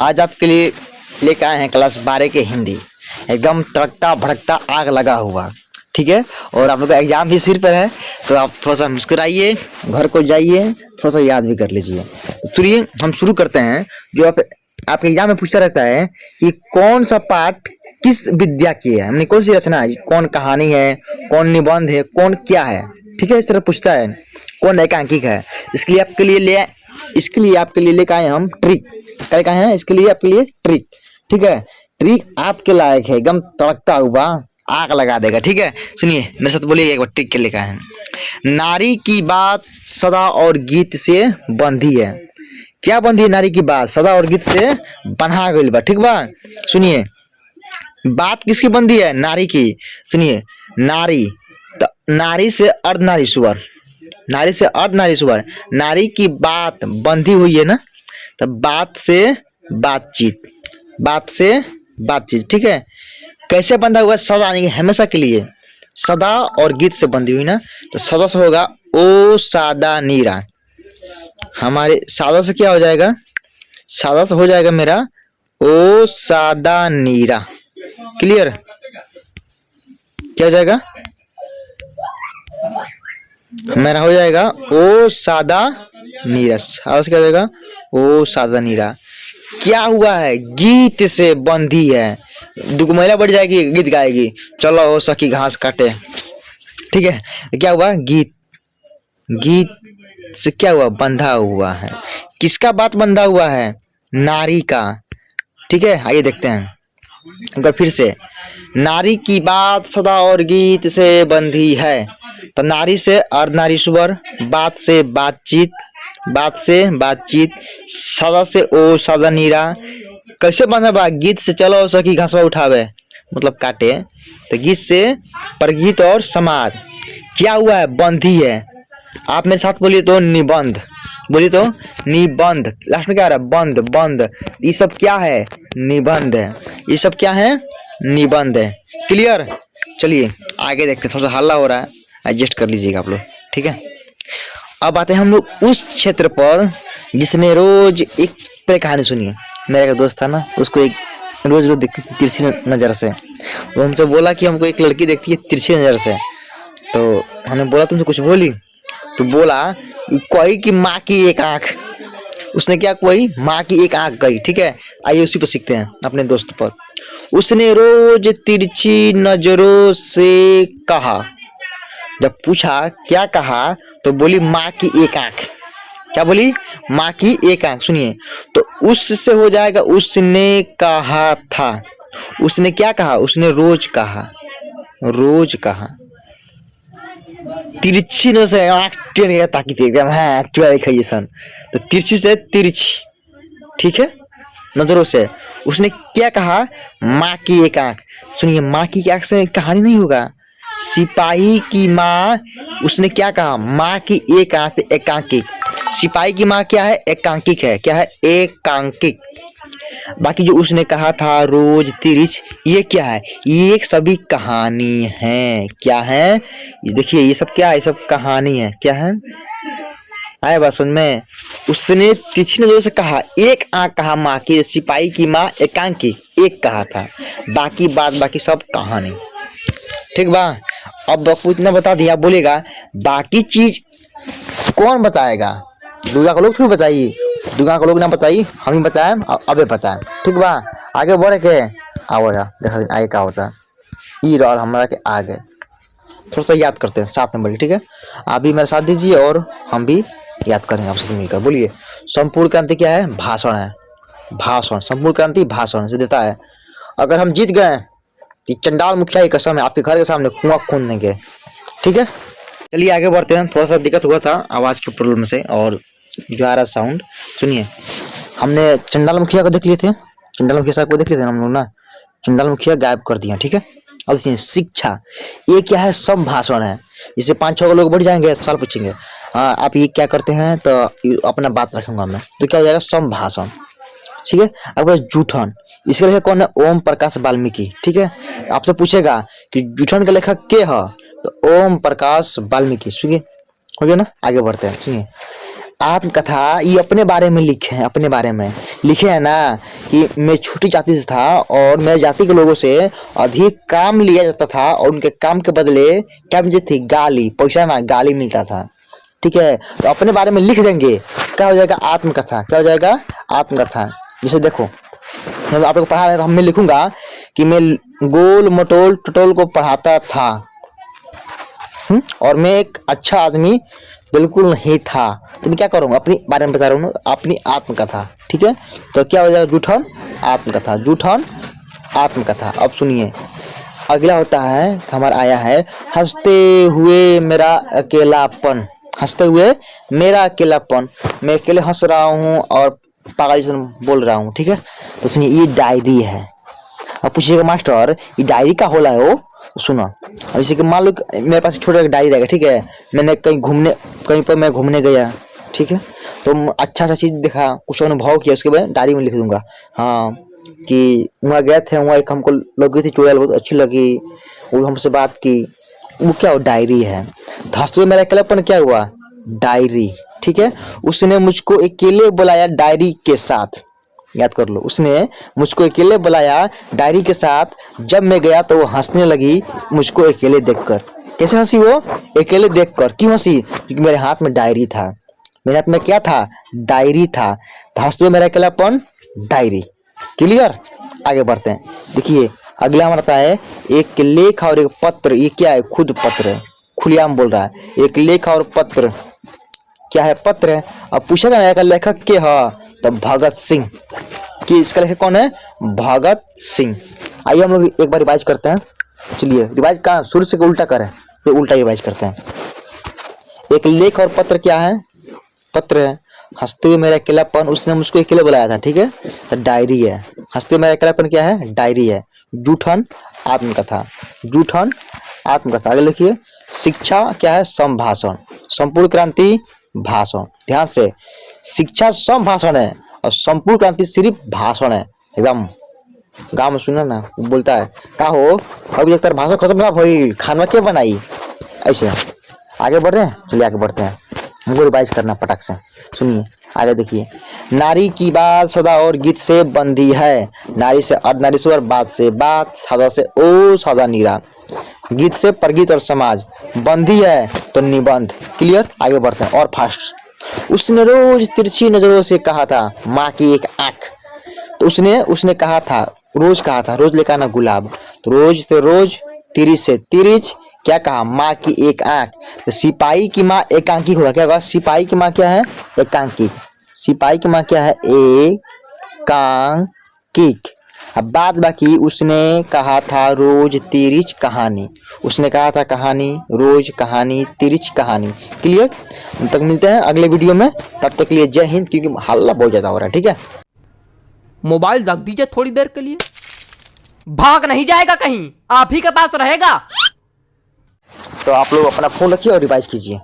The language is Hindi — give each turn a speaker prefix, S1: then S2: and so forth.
S1: आज आपके लिए लेकर आए हैं क्लास 12 के हिंदी। एकदम तड़कता भड़कता आग लगा हुआ, ठीक है। और आप लोग का एग्जाम भी सिर पर है, तो आप थोड़ा सा मुस्कुराइए, घर को जाइए, थोड़ा सा याद भी कर लीजिए। चलिए हम शुरू करते हैं। जो आपके एग्जाम में पूछा रहता है कि कौन सा पाठ किस विद्या की है, हमने कौन सी रचना है, कौन कहानी है, कौन निबंध है, कौन क्या है, ठीक है। इस तरह पूछता है कौन एकांकिक है। इसके लिए आपके लिए लेकर आए हम ट्रिक। क्या कहे हैं इसके लिए आपके लिए ट्रिक, ठीक है। ट्रिक आपके लायक है, एकदम तड़कता हुआ आग लगा देगा, ठीक है। सुनिए मेरे साथ बोलिए एक बार ट्रिक के लेकर आए हैं। नारी की बात सदा और गीत से बंधी है। क्या बंधी है? नारी की बात सदा और गीत से बन्हा गई बा, ठीक बा। सुनिए बात किसकी बंधी है? नारी की। सुनिए नारी, तो नारी से अर्धनारीश्वर, नारी से अर्धनारीश्वर, नारी की बात बंधी हुई है ना, तो बात से बातचीत, बात से बातचीत, ठीक है। कैसे बंधा हुआ है? सदा यानी हमेशा के लिए, सदा और गीत से बंधी हुई ना, तो सदा से होगा ओ सादा नीरा। हमारे सादा से क्या हो जाएगा? सादा से हो जाएगा मेरा ओ सादा नीरा। क्लियर? क्या हो जाएगा? मेरा हो जाएगा ओ सादा नीरा। सादा से क्या हो जाएगा? ओ सादा नीरा। क्या हुआ है? गीत से बंधी है। दुगो महिला बढ़ जाएगी, गीत गाएगी, चलो ओ सखी घास काटे, ठीक है। क्या हुआ? गीत, गीत से क्या हुआ? बंधा हुआ है। किसका बात बंधा हुआ है? नारी का, ठीक है। आइए देखते हैं एक बार फिर से। नारी की बात सदा और गीत से बंधी है, तो नारी से अर्धनारीश्वर, बात से बातचीत, बात से बातचीत, सदा से ओ सदा नीरा। कैसे बंधा बा? गीत से चलो सखी घासवा उठावे, मतलब काटे, तो गीत से परगीत और समाज। क्या हुआ है? बंधी है। आप मेरे साथ बोलिए तो निबंध, बोलिए तो निबंध। लास्ट में क्या आ रहा है? बंद, बंद। ये सब क्या है? निबंध है। ये सब क्या है? निबंध है। क्लियर? चलिए आगे देखते हैं। थोड़ा सा हल्ला हो रहा है, एडजस्ट कर लीजिएगा आप लोग, ठीक है। अब आते हैं हम लोग उस क्षेत्र पर जिसने रोज एक पे कहानी सुनी। मेरा एक दोस्त था ना, उसको एक रोज रोज देखती थी तिरछी नजर से। वो हमसे बोला कि हमको एक लड़की देखती है तिरछी नजर से। तो हमने बोला तुमसे कुछ बोली? तो बोला कोई की माँ की एक आंख। उसने क्या? कोई माँ की एक आंख गई, ठीक है। आइए उसी पर सीखते हैं, अपने दोस्त पर। उसने रोज तिरछी नजरों से कहा। जब पूछा क्या कहा, तो बोली माँ की एक आंख। क्या बोली? माँ की एक आंख। सुनिए तो उससे हो जाएगा उसने कहा था। उसने क्या कहा? उसने रोज कहा, रोज कहा। तिरछी न से आंख टेढ़ गया ताकि एकदम हाँ चुड़ा दिखाइए सन, तो तिरछी से तिरछी, ठीक है, नजरों से। उसने क्या कहा? माँ की एक आंख। सुनिए माँ की आंख से कहानी नहीं होगा। सिपाही की माँ, उसने क्या कहा? माँ की एक आंख, एकांकिक। सिपाही की माँ क्या है? एकांकिक है। क्या है? एकांकिक। बाकी जो उसने कहा था रोज तिरछ, ये क्या है? ये एक सभी कहानी है। क्या है? ये देखिए ये सब क्या है? ये सब कहानी है। क्या है? आए बात समझ में? उसने तिरछी नजरों से कहा, एक आंख कहा माँ की। सिपाही की माँ एकांकिक एक कहा था, बाकी बात बाकी सब कहानी, ठीक बा। अब आपको इतना बता दिया, बोलेगा बाकी चीज कौन बताएगा? दुर्गा को लोग थोड़ी बताइए, दुर्गा को लोग ना बताइए, हम ही बताएं, अबे बताएं, ठीक बा। आगे बढ़े के आओ जा, देखा आगे क्या होता है। ई और हमारा के आगे थोड़ा सा याद करते हैं साथ में, बढ़िए, ठीक है। आप भी मेरे साथ दीजिए और हम भी याद करेंगे आपसे मिलकर। बोलिए संपूर्ण क्रांति क्या है? भाषण है। भाषण, संपूर्ण क्रांति भाषण से देता है। अगर हम जीत गए, चंडाल मुखिया की कसम है, आपके घर के सामने कुआं खोद देंगे, ठीक है। चलिए आगे बढ़ते हैं। थोड़ा सा दिक्कत हुआ था आवाज के प्रॉब्लम से और जो आ रहा साउंड। सुनिए हमने चंडाल मुखिया को देख लिए थे, चंडाल मुखिया साहब को देख लिए थे हम लोग ना। चंडाल मुखिया गायब कर दिया, ठीक है। अब सुनिए शिक्षा, ये क्या है? संभाषण है। जैसे 5-6 लोग बढ़ जाएंगे, सवाल पूछेंगे, हाँ आप ये क्या करते हैं, तो अपना बात रखूंगा मैं, तो क्या हो जाएगा? संभाषण, ठीक है। अब जूठन, इसके लेखक कौन है? ओम प्रकाश वाल्मीकि, ठीक है। आपसे पूछेगा कि जूठन का लेखक के है, तो ओम प्रकाश वाल्मीकि। सुनिए हो गया ना। आगे बढ़ते हैं। सुनिए आत्मकथा, ये अपने बारे में लिखे हैं, अपने बारे में लिखे हैं ना कि मैं छोटी जाति से था और मेरे जाति के लोगों से अधिक काम लिया जाता था और उनके काम के बदले क्या मुझे थी, गाली, पैसा ना गाली मिलता था। ठीक है, तो अपने बारे में लिख देंगे, क्या हो जाएगा, आत्मकथा। क्या हो जाएगा, आत्मकथा। जैसे देखो मैं आप लोग पढ़ा रहे तो मैं लिखूंगा कि मैं गोल मटोल टटोल को पढ़ाता था, और मैं एक अच्छा आदमी बिल्कुल नहीं था। तो मैं क्या करूँगा, अपनी बारे में बता रहा हूँ, अपनी आत्मकथा। ठीक है, तो क्या हो जाएगा, जूठन आत्मकथा, जूठन आत्मकथा। अब सुनिए अगला होता है, हमारा आया है हंसते हुए मेरा अकेलापन। हंसते हुए मेरा अकेलापन, मैं अकेले हंस रहा हूँ और पागल जैसे बोल रहा हूँ। ठीक है, तो सुनिए ये डायरी है। अब पूछिएगा मास्टर ये डायरी का होला है वो, सुनो। अब जैसे कि मान लो मेरे पास छोटा डायरी रहेगा। ठीक है, मैंने कहीं पर मैं घूमने गया। ठीक है, तो अच्छा चीज देखा, कुछ अनुभव किया, उसके बाद डायरी में लिख दूंगा। हाँ कि वहाँ गए थे, वहाँ एक हमको लगी थी चुड़ैल, बहुत अच्छी लगी, वो हमसे बात की, वो क्या हो, डायरी है। हंसते हुए मेरा अकेलापन क्या हुआ, डायरी। ठीक है, उसने मुझको अकेले बुलाया डायरी के साथ, याद कर लो, उसने मुझको अकेले बुलाया डायरी के साथ। जब मैं गया तो वो हंसने लगी मुझको अकेले देखकर। कैसे हंसी वो, अकेले देखकर। क्यों हंसी, क्योंकि मेरे हाथ में डायरी था। मेरे हाथ में क्या था, डायरी था। तो हंसते हुए मेरा अकेलापन, डायरी। क्लियर, आगे बढ़ते हैं। देखिए अगला हमारा आता है एक लेख और एक पत्र। ये क्या है, खुद पत्र है, खुलेआम बोल रहा है। एक लेख और पत्र, क्या है, पत्र है। अब पूछेगा ना का लेखक के है, तो भगत सिंह। कि इसका लेखक कौन है, भगत सिंह। आइए हम लोग एक बार रिवाइज करते हैं। चलिए रिवाइज कहाँ, शुरू से उल्टा करें, तो उल्टा रिवाइज करते हैं। एक लेख और पत्र क्या है, पत्र है। हंसते हुए मेरा अकेलापन, उसने मुझको अकेले बुलाया था। ठीक है, तो डायरी है। हंसते हुए मेरा अकेलापन क्या है, डायरी है। जूठन आत्मकथा, जूठन आत्मकथा। आगे लिखिए शिक्षा क्या है, संभाषण, संपूर्ण क्रांति भाषण। ध्यान से, शिक्षा संभाषण है और संपूर्ण क्रांति सिर्फ भाषण है। एकदम गाँव में सुना ना, बोलता है का हो अभी तक भाषण खत्म ना भइल, खाना क्या बनाई। ऐसे आगे बढ़ रहे हैं, चलिए आगे बढ़ते हैं, मुझे रिवाइज करना पटक से। सुनिए आगे देखिए, नारी की बात सदा और गीत से बंधी है। नारी से अर्धनारीश्वर, बात से बात, सादा से ओ सादा नीरा, गीत से प्रगीत और समाज, बंधी है तो निबंध। क्लियर, आगे बढ़ते हैं और फास्ट। उसने रोज तिरछी नजरों से कहा था माँ की एक आंख। तो उसने कहा था, रोज कहा था, रोज लेकर आना गुलाब। तो रोज से रोज, तिरिच से तिरिच, क्या कहा, माँ की एक आंख। तो सिपाही की माँ एकांकी होगा, क्या होगा, सिपाही की माँ क्या है, एकांकी। सिपाही की माँ क्या है, एकांकिक। अब बात बाकी, उसने कहा था रोज तिरिच कहानी। उसने कहा था कहानी, रोज कहानी, तिरिच कहानी। क्लियर, हम तक मिलते हैं अगले वीडियो में, तब तक के लिए जय हिंद। क्योंकि हल्ला बहुत ज्यादा हो रहा है। ठीक है,
S2: मोबाइल रख दीजिए थोड़ी देर के लिए, भाग नहीं जाएगा कहीं, आप ही के पास रहेगा।
S1: तो आप लोग अपना फोन रखिए और रिवाइज कीजिए।